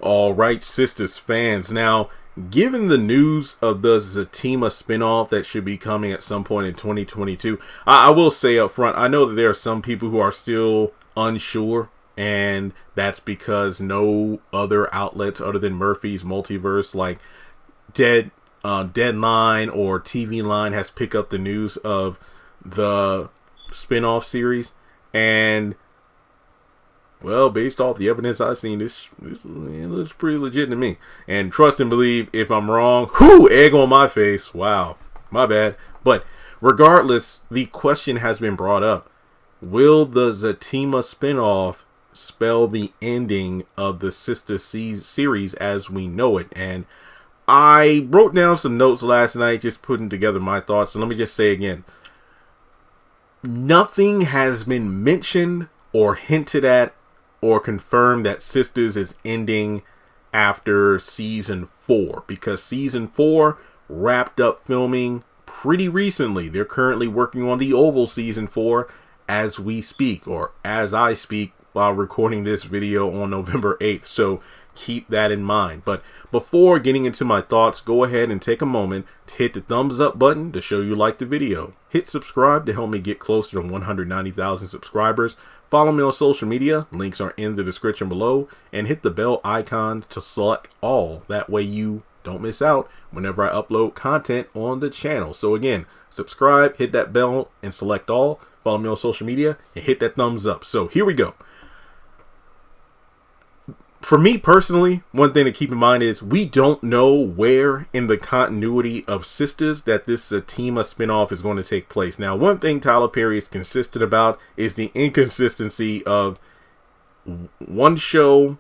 All right, Sistas fans. Now, given the news of the Zatima spinoff that should be coming at some point in 2022, I will say up front, I know that there are some people who are still unsure, and that's because no other outlets other than Murphy's Multiverse, like Deadline or TV Line, has picked up the news of the spinoff series. And well, based off the evidence I've seen, this looks pretty legit to me. And trust and believe, if I'm wrong, egg on my face. Wow, my bad. But regardless, the question has been brought up. Will the Zatima spinoff spell the ending of the Sistas series as we know it? And I wrote down some notes last night, just putting together my thoughts. And let me just say again, nothing has been mentioned or hinted at or confirmed that Sistas is ending after season 4, because season 4 wrapped up filming pretty recently. They're currently working on the Oval season 4 as we speak, or as I speak while recording this video on November 8th. So keep that in mind. But before getting into my thoughts, go ahead and take a moment to hit the thumbs up button to show you like the video. Hit subscribe to help me get closer to 190,000 subscribers. Follow me on social media, links are in the description below, and hit the bell icon to select all. That way you don't miss out whenever I upload content on the channel. So again, subscribe, hit that bell, and select all. Follow me on social media, and hit that thumbs up. So here we go. For me personally, one thing to keep in mind is we don't know where in the continuity of Sistas that this Zatima spinoff is going to take place. Now, one thing Tyler Perry is consistent about is the inconsistency of one show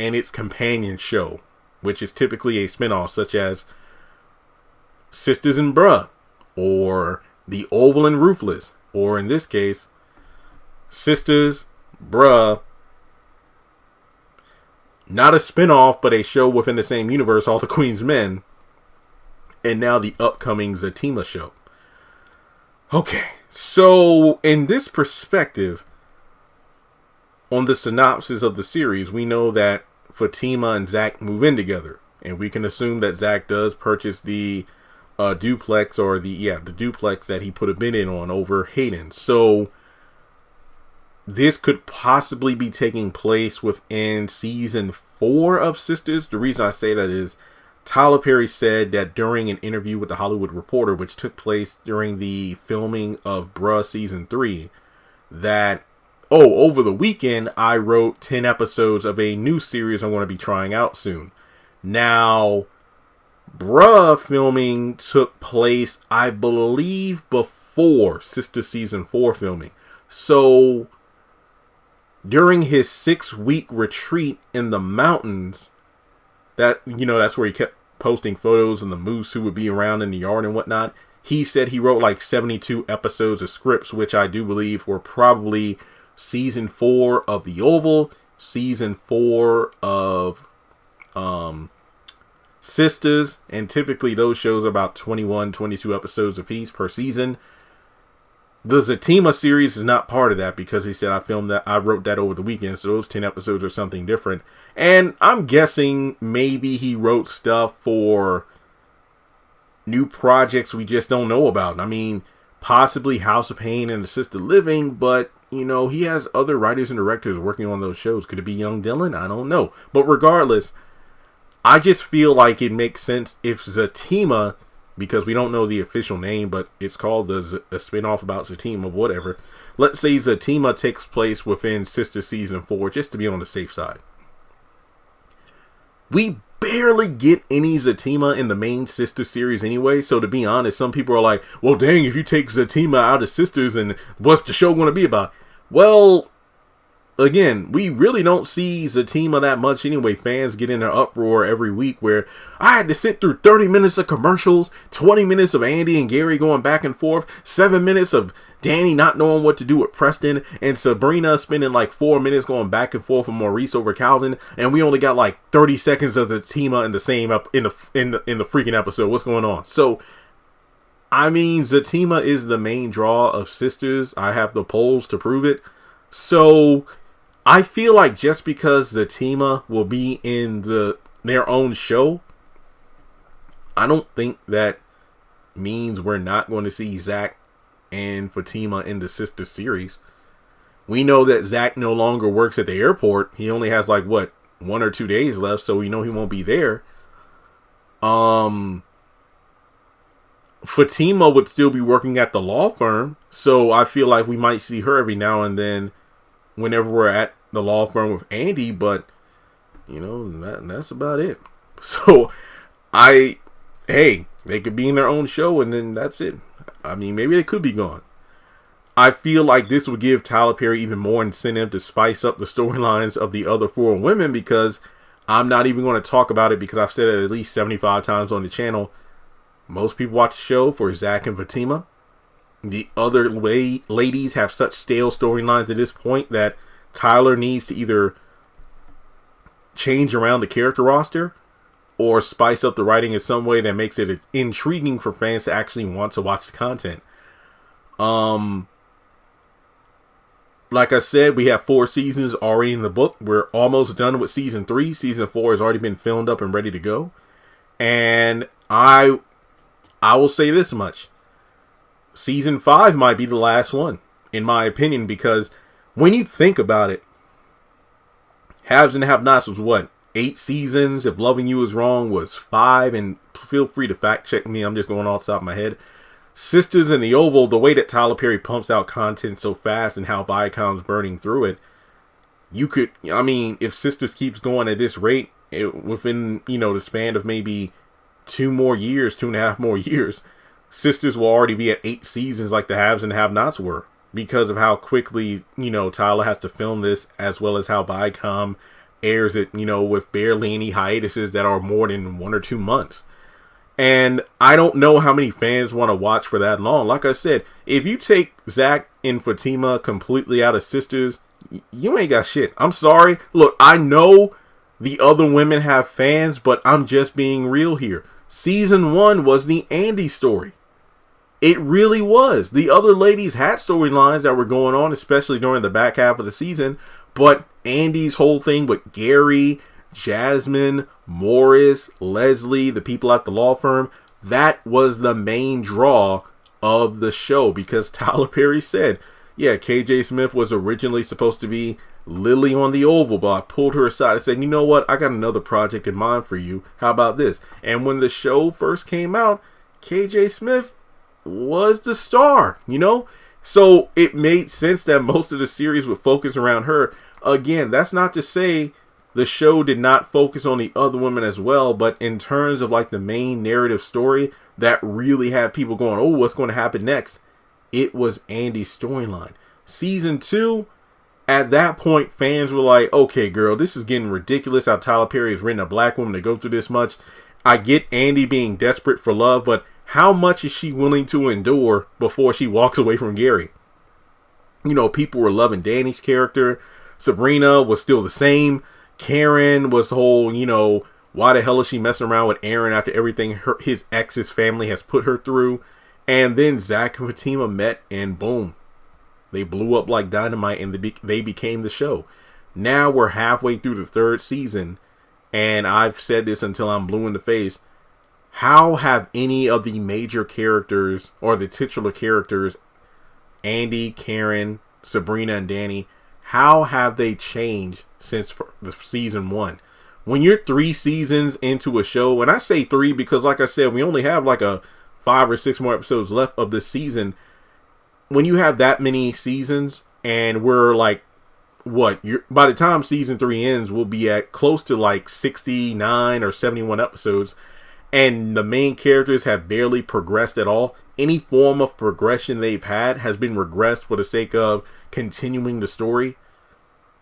and its companion show, which is typically a spinoff, such as Sistas and Bruh, or The Oval and Ruthless, or in this case, Sistas, Bruh, not a spinoff, but a show within the same universe, All the Queen's Men, and now the upcoming Zatima show. Okay, so in this perspective, on the synopsis of the series, we know that Fatima and Zach move in together, and we can assume that Zach does purchase the duplex, or the duplex that he put a bid in on over Hayden. So this could possibly be taking place within season 4 of Sistas. The reason I say that is Tyler Perry said that during an interview with The Hollywood Reporter, which took place during the filming of Bruh season 3, that, over the weekend, I wrote 10 episodes of a new series I'm going to be trying out soon. Now, Bruh filming took place, I believe, before Sistas season 4 filming. So during his 6-week retreat in the mountains, that's where he kept posting photos and the moose who would be around in the yard and whatnot. He said he wrote like 72 episodes of scripts, which I do believe were probably season 4 of The Oval, season 4 of Sistas, and typically those shows are about 21, 22 episodes apiece per season. The Zatima series is not part of that, because he said I wrote that over the weekend, so those 10 episodes are something different. And I'm guessing maybe he wrote stuff for new projects we just don't know about. I mean, possibly House of Pain and Assisted Living, but he has other writers and directors working on those shows. Could it be Young Dylan? I don't know. But regardless, I just feel like it makes sense if Zatima, because we don't know the official name, but it's called a spinoff about Zatima, whatever. Let's say Zatima takes place within Sistas season 4, just to be on the safe side. We barely get any Zatima in the main Sistas series anyway, so to be honest, some people are like, well, dang, if you take Zatima out of Sistas, and what's the show going to be about? Well, again, we really don't see Zatima that much anyway. Fans get in an uproar every week where I had to sit through 30 minutes of commercials, 20 minutes of Andy and Gary going back and forth, 7 minutes of Danny not knowing what to do with Preston, and Sabrina spending like 4 minutes going back and forth with Maurice over Calvin, and we only got like 30 seconds of Zatima in the same in the freaking episode. What's going on? So, I mean, Zatima is the main draw of Sistas. I have the polls to prove it. So I feel like just because Zatima will be in their own show, I don't think that means we're not going to see Zach and Fatima in the Sister series. We know that Zach no longer works at the airport. He only has like 1 or 2 days left, so we know he won't be there. Fatima would still be working at the law firm, so I feel like we might see her every now and then whenever we're at the law firm with Andy, but that's about it. So they could be in their own show and then that's it. I mean, maybe they could be gone. I feel like this would give Tyler Perry even more incentive to spice up the storylines of the other 4 women, because I'm not even going to talk about it because I've said it at least 75 times on the channel. Most people watch the show for Zach and Fatima. The other ladies have such stale storylines at this point that Tyler needs to either change around the character roster or spice up the writing in some way that makes it intriguing for fans to actually want to watch the content. Like I said, we have 4 seasons already in the book. We're almost done with season 3. Season 4 has already been filmed up and ready to go. And I will say this much. Season 5 might be the last one, in my opinion, because when you think about it, Haves and Have-Nots was 8 seasons. If Loving You Is Wrong was 5, and feel free to fact check me. I'm just going off the top of my head. Sistas in the Oval, the way that Tyler Perry pumps out content so fast and how Viacom's burning through it, if Sistas keeps going at this rate, within, the span of maybe 2.5 more years, Sistas will already be at 8 seasons like the Haves and Have-Nots were, because of how quickly, Tyler has to film this, as well as how Viacom airs it, with barely any hiatuses that are more than 1 or 2 months. And I don't know how many fans want to watch for that long. Like I said, if you take Zach and Fatima completely out of Sisters, you ain't got shit. I'm sorry. Look, I know the other women have fans, but I'm just being real here. Season 1 was the Andy story. It really was. The other ladies had storylines that were going on, especially during the back half of the season. But Andy's whole thing with Gary, Jasmine, Morris, Leslie, the people at the law firm, that was the main draw of the show, because Tyler Perry said, yeah, KJ Smith was originally supposed to be Lily on the Oval, but I pulled her aside and said, you know what, I got another project in mind for you. How about this? And when the show first came out, KJ Smith was the star, So it made sense that most of the series would focus around her. Again, that's not to say the show did not focus on the other women as well, but in terms of like the main narrative story that really had people going, oh, what's going to happen next? It was Andy's storyline. Season 2, at that point, fans were like, okay, girl, this is getting ridiculous how Tyler Perry has written a black woman to go through this much. I get Andy being desperate for love, but how much is she willing to endure before she walks away from Gary? People were loving Danny's character. Sabrina was still the same. Karen was whole, why the hell is she messing around with Aaron after everything his ex's family has put her through? And then Zach and Fatima met, and boom, they blew up like dynamite, and they became the show. Now we're halfway through the 3rd season, and I've said this until I'm blue in the face. How have any of the major characters, or the titular characters, Andy, Karen, Sabrina, and Danny, how have they changed since the season 1? When you're 3 seasons into a show, and I say 3 because, like I said, we only have like a 5 or 6 more episodes left of this season. When you have that many seasons, and we're like, by the time season 3 ends, we'll be at close to like 69 or 71 episodes, and the main characters have barely progressed at all. Any form of progression they've had has been regressed for the sake of continuing the story.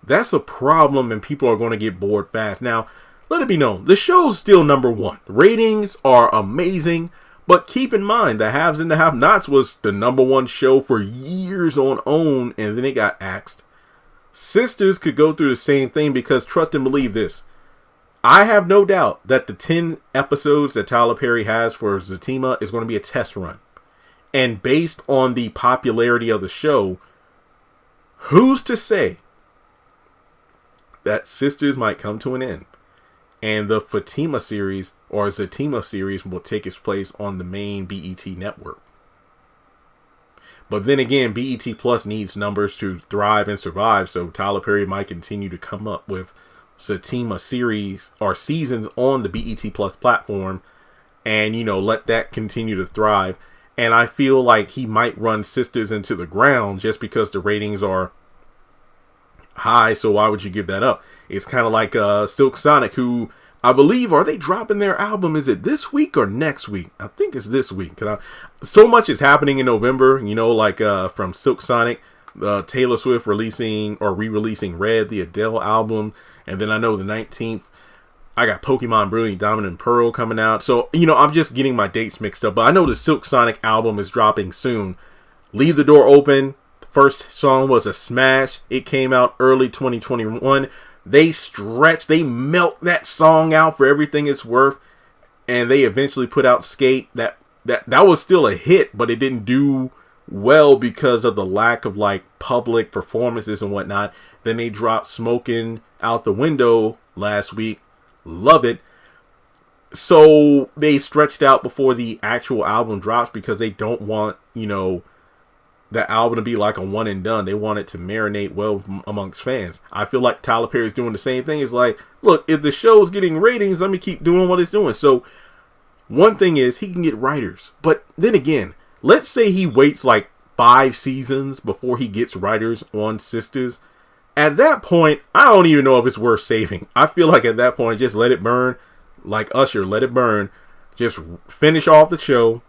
That's a problem, and people are going to get bored fast. Now, let it be known, the show's still number 1. Ratings are amazing, but keep in mind, the Haves and the Have-Nots was the number 1 show for years on OWN, and then it got axed. Sisters could go through the same thing, because trust and believe this, I have no doubt that the 10 episodes that Tyler Perry has for Zatima is going to be a test run. And based on the popularity of the show, who's to say that Sisters might come to an end, and the Fatima series or Zatima series will take its place on the main BET network. But then again, BET Plus needs numbers to thrive and survive, so Tyler Perry might continue to come up with Zatima series or seasons on the BET Plus platform and, let that continue to thrive. And I feel like he might run Sisters into the ground just because the ratings are high, so why would you give that up? It's kind of like Silk Sonic, who I believe, are they dropping their album? Is it this week or next week? I think it's this week. So much is happening in November, like from Silk Sonic, Taylor Swift releasing or re-releasing Red, the Adele album. And then I know the 19th, I got Pokemon Brilliant Diamond and Pearl coming out. So, I'm just getting my dates mixed up. But I know the Silk Sonic album is dropping soon. Leave the Door Open. The first song was a smash. It came out early 2021. They melt that song out for everything it's worth, and they eventually put out Skate. That was still a hit, but it didn't do well because of the lack of public performances and whatnot. Then they dropped Smoking Out the Window last week. Love it. So they stretched out before the actual album drops because they don't want, the album to be like a one and done. They want it to marinate well amongst fans. I feel like Tyler Perry's doing the same thing. It's like, look, if the show's getting ratings, let me keep doing what it's doing. So one thing is he can get writers. But then again, let's say he waits 5 seasons before he gets writers on Sisters. At that point, I don't even know if it's worth saving. I feel like at that point, just let it burn. Like Usher, let it burn. Just finish off the show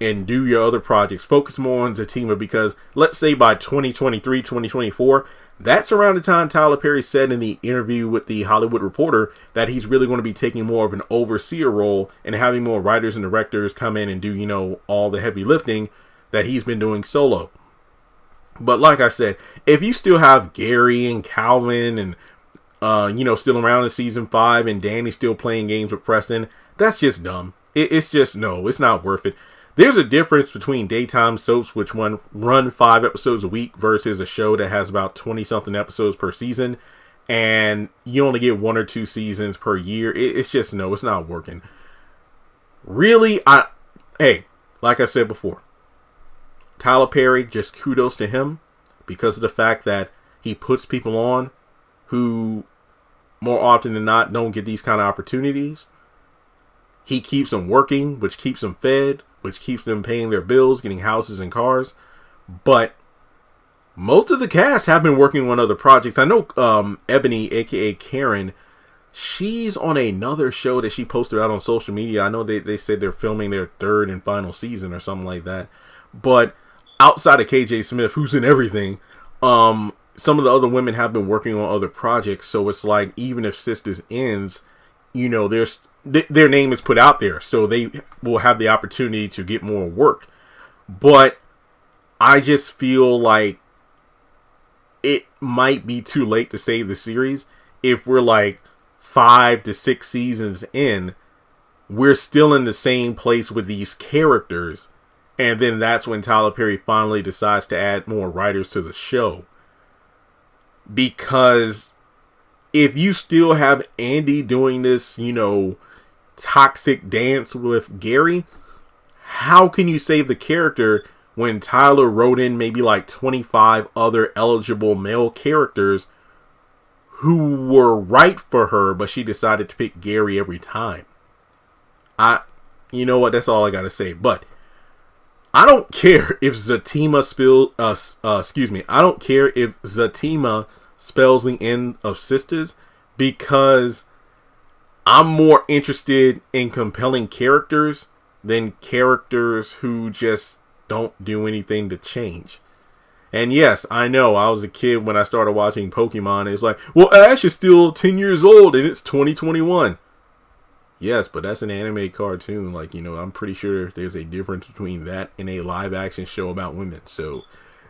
and do your other projects. Focus more on Zatima, because let's say by 2023, 2024, that's around the time Tyler Perry said in the interview with the Hollywood Reporter that he's really going to be taking more of an overseer role and having more writers and directors come in and do, all the heavy lifting that he's been doing solo. But like I said, if you still have Gary and Calvin and, still around in season 5 and Danny still playing games with Preston, that's just dumb. It's just, no, it's not worth it. There's a difference between daytime soaps, which run 5 episodes a week, versus a show that has about 20-something episodes per season, and you only get 1 or 2 seasons per year. It's just, no, it's not working. Really, like I said before, Tyler Perry, just kudos to him, because of the fact that he puts people on who, more often than not, don't get these kind of opportunities. He keeps them working, which keeps them fed, which keeps them paying their bills, getting houses and cars. But most of the cast have been working on other projects. I know Ebony, aka Karen, she's on another show that she posted out on social media. I know they said they're filming their 3rd and final season or something like that. But outside of KJ Smith, who's in everything, some of the other women have been working on other projects. So it's like, even if Sisters ends, their name is put out there, so they will have the opportunity to get more work. But I just feel like it might be too late to save the series. If we're 5 to 6 seasons in, we're still in the same place with these characters, and then that's when Tyler Perry finally decides to add more writers to the show. Because if you still have Andy doing this, toxic dance with Gary, how can you save the character when Tyler wrote in maybe 25 other eligible male characters who were right for her, but she decided to pick Gary every time? You know what? That's all I gotta say. But I don't care if Zatima I don't care if Zatima spells the end of Sisters, because I'm more interested in compelling characters than characters who just don't do anything to change. And yes, I know, I was a kid when I started watching Pokemon. It's like, well, Ash is still 10 years old and it's 2021. Yes, but that's an anime cartoon. I'm pretty sure there's a difference between that and a live action show about women. So,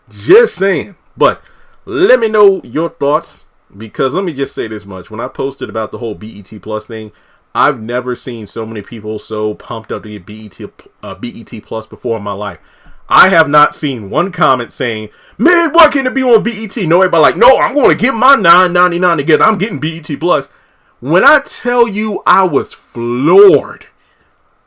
just saying. But let me know your thoughts. Because let me just say this much. When I posted about the whole BET Plus thing, I've never seen so many people so pumped up to get BET Plus before in my life. I have not seen one comment saying, man, why can't it be on BET? No, everybody like, no, I'm going to get my $9.99 together. I'm getting BET Plus. When I tell you I was floored,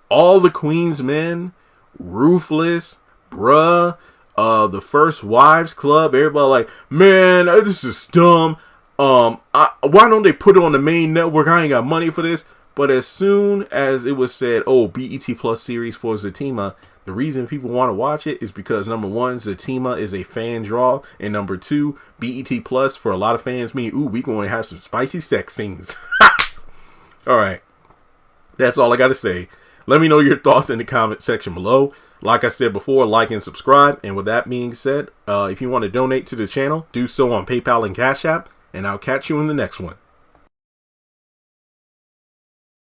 all the Queen's Men, Ruthless, Bruh, the First Wives Club, everybody like, man, this is dumb. Why don't they put it on the main network? I ain't got money for this. But as soon as it was said, oh, BET Plus series for Zatima, the reason people want to watch it is because, number one, Zatima is a fan draw. And number two, BET Plus, for a lot of fans, mean, ooh, we going to have some spicy sex scenes. All right. That's all I got to say. Let me know your thoughts in the comment section below. Like I said before, like and subscribe. And with that being said, if you want to donate to the channel, do so on PayPal and Cash App. And I'll catch you in the next one.